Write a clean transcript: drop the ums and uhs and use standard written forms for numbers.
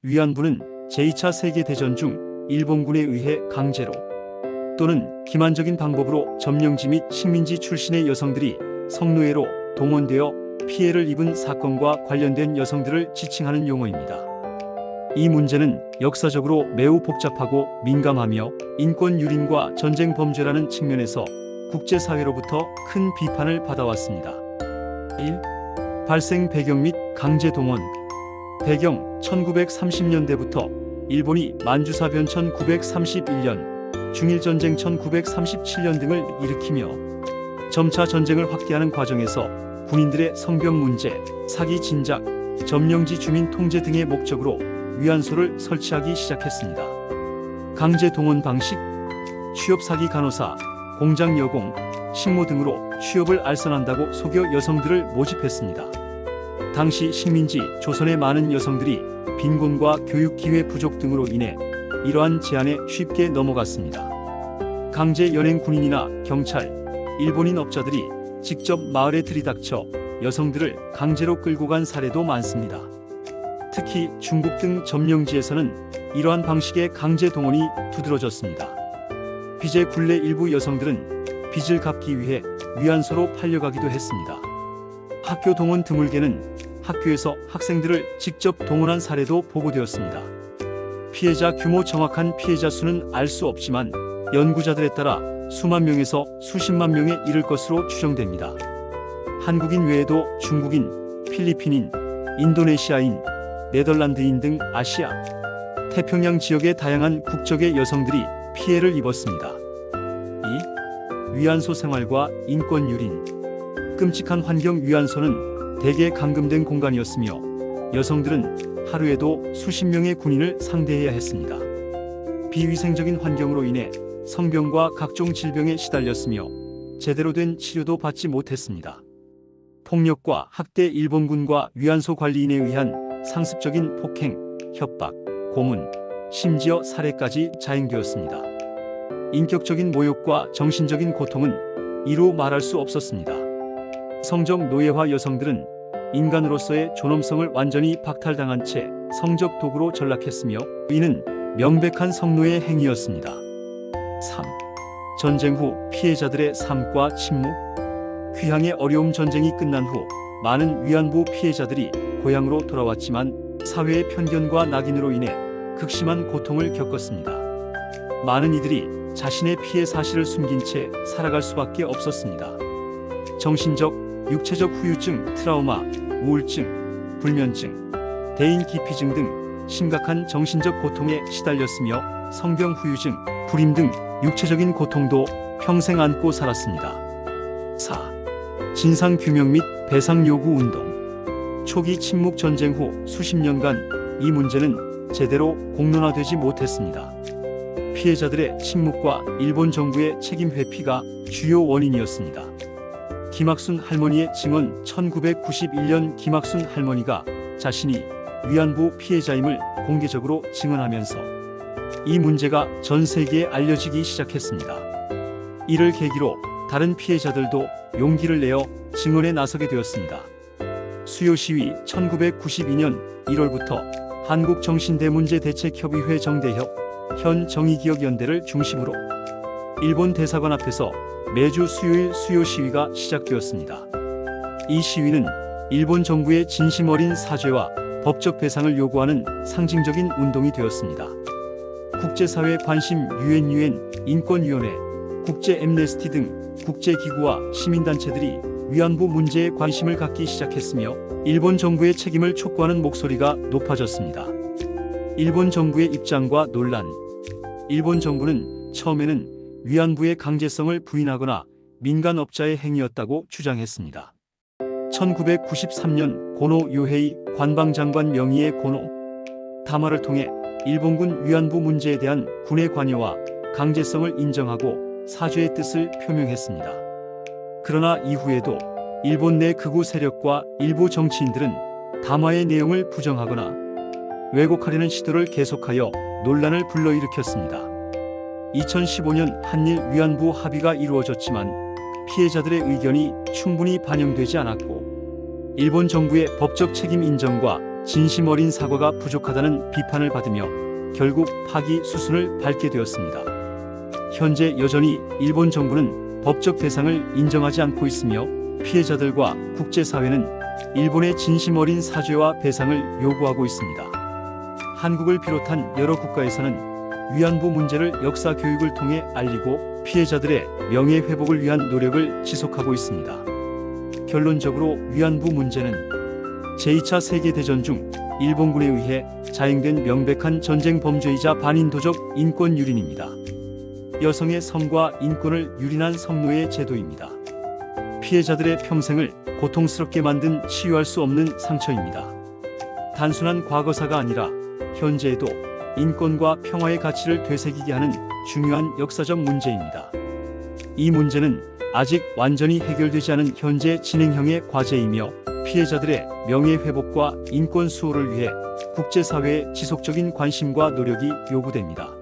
위안부는 제2차 세계대전 중 일본군에 의해 강제로 또는 기만적인 방법으로 점령지 및 식민지 출신의 여성들이 성노예로 동원되어 피해를 입은 사건과 관련된 여성들을 지칭하는 용어입니다. 이 문제는 역사적으로 매우 복잡하고 민감하며 인권 유린과 전쟁 범죄라는 측면에서 국제사회로부터 큰 비판을 받아왔습니다. 1. 발생 배경 및 강제 동원. 배경 1930년대부터 일본이 만주사 변천 931년, 중일전쟁 1937년 등을 일으키며 점차 전쟁을 확대하는 과정에서 군인들의 성병 문제, 사기 진작, 점령지 주민 통제 등의 목적으로 위안소를 설치하기 시작했습니다. 강제 동원 방식, 취업 사기 간호사, 공장 여공, 식모 등으로 취업을 알선한다고 속여 여성들을 모집했습니다. 당시 식민지 조선의 많은 여성들이 빈곤과 교육 기회 부족 등으로 인해 이러한 제한에 쉽게 넘어갔습니다. 강제 연행 군인이나 경찰, 일본인 업자들이 직접 마을에 들이닥쳐 여성들을 강제로 끌고 간 사례도 많습니다. 특히 중국 등 점령지에서는 이러한 방식의 강제 동원이 두드러졌습니다. 빚의 굴레 일부 여성들은 빚을 갚기 위해 위안소로 팔려가기도 했습니다. 학교 동원 드물게는 학교에서 학생들을 직접 동원한 사례도 보고되었습니다. 피해자 규모 정확한 피해자 수는 알 수 없지만 연구자들에 따라 수만 명에서 수십만 명에 이를 것으로 추정됩니다. 한국인 외에도 중국인, 필리핀인, 인도네시아인, 네덜란드인 등 아시아, 태평양 지역의 다양한 국적의 여성들이 피해를 입었습니다. 2. 위안소 생활과 인권 유린. 끔찍한 환경. 위안소는 대개 감금된 공간이었으며 여성들은 하루에도 수십 명의 군인을 상대해야 했습니다. 비위생적인 환경으로 인해 성병과 각종 질병에 시달렸으며 제대로 된 치료도 받지 못했습니다. 폭력과 학대. 일본군과 위안소 관리인에 의한 상습적인 폭행, 협박, 고문, 심지어 살해까지 자행되었습니다. 인격적인 모욕과 정신적인 고통은 이루 말할 수 없었습니다. 성적 노예화. 여성들은 인간으로서의 존엄성을 완전히 박탈당한 채 성적 도구로 전락했으며 이는 명백한 성노예 행위였습니다. 3. 전쟁 후 피해자들의 삶과 침묵. 귀향의 어려움. 전쟁이 끝난 후 많은 위안부 피해자들이 고향으로 돌아왔지만 사회의 편견과 낙인으로 인해 극심한 고통을 겪었습니다. 많은 이들이 자신의 피해 사실을 숨긴 채 살아갈 수밖에 없었습니다. 정신적, 육체적 후유증, 트라우마, 우울증, 불면증, 대인 기피증 등 심각한 정신적 고통에 시달렸으며 성병 후유증, 불임 등 육체적인 고통도 평생 안고 살았습니다. 4. 진상규명 및 배상 요구 운동. 초기 침묵. 전쟁 후 수십 년간 이 문제는 제대로 공론화되지 못했습니다. 피해자들의 침묵과 일본 정부의 책임 회피가 주요 원인이었습니다. 김학순 할머니의 증언. 1991년 김학순 할머니가 자신이 위안부 피해자임을 공개적으로 증언하면서 이 문제가 전 세계에 알려지기 시작했습니다. 이를 계기로 다른 피해자들도 용기를 내어 증언에 나서게 되었습니다. 수요 시위. 1992년 1월부터 한국정신대문제대책협의회 정대협, 현 정의기억연대를 중심으로 일본 대사관 앞에서 매주 수요일 수요 시위가 시작되었습니다. 이 시위는 일본 정부의 진심 어린 사죄와 법적 배상을 요구하는 상징적인 운동이 되었습니다. 국제사회 관심. UN 인권위원회, 국제 엠네스티 등 국제기구와 시민단체들이 위안부 문제에 관심을 갖기 시작했으며 일본 정부의 책임을 촉구하는 목소리가 높아졌습니다. 일본 정부의 입장과 논란. 일본 정부는 처음에는 위안부의 강제성을 부인하거나 민간업자의 행위였다고 주장했습니다. 1993년 고노 요헤이 관방장관 명의의 고노 담화를 통해 일본군 위안부 문제에 대한 군의 관여와 강제성을 인정하고 사죄의 뜻을 표명했습니다. 그러나 이후에도 일본 내 극우 세력과 일부 정치인들은 담화의 내용을 부정하거나 왜곡하려는 시도를 계속하여 논란을 불러일으켰습니다. 2015년 한일 위안부 합의가 이루어졌지만 피해자들의 의견이 충분히 반영되지 않았고 일본 정부의 법적 책임 인정과 진심 어린 사과가 부족하다는 비판을 받으며 결국 파기 수순을 밟게 되었습니다. 현재 여전히 일본 정부는 법적 대상을 인정하지 않고 있으며 피해자들과 국제사회는 일본의 진심 어린 사죄와 배상을 요구하고 있습니다. 한국을 비롯한 여러 국가에서는 위안부 문제를 역사 교육을 통해 알리고 피해자들의 명예 회복을 위한 노력을 지속하고 있습니다. 결론적으로 위안부 문제는 제2차 세계대전 중 일본군에 의해 자행된 명백한 전쟁 범죄이자 반인도적 인권 유린입니다. 여성의 성과 인권을 유린한 성노예 제도입니다. 피해자들의 평생을 고통스럽게 만든 치유할 수 없는 상처입니다. 단순한 과거사가 아니라 현재에도 인권과 평화의 가치를 되새기게 하는 중요한 역사적 문제입니다. 이 문제는 아직 완전히 해결되지 않은 현재 진행형의 과제이며 피해자들의 명예 회복과 인권 수호를 위해 국제사회의 지속적인 관심과 노력이 요구됩니다.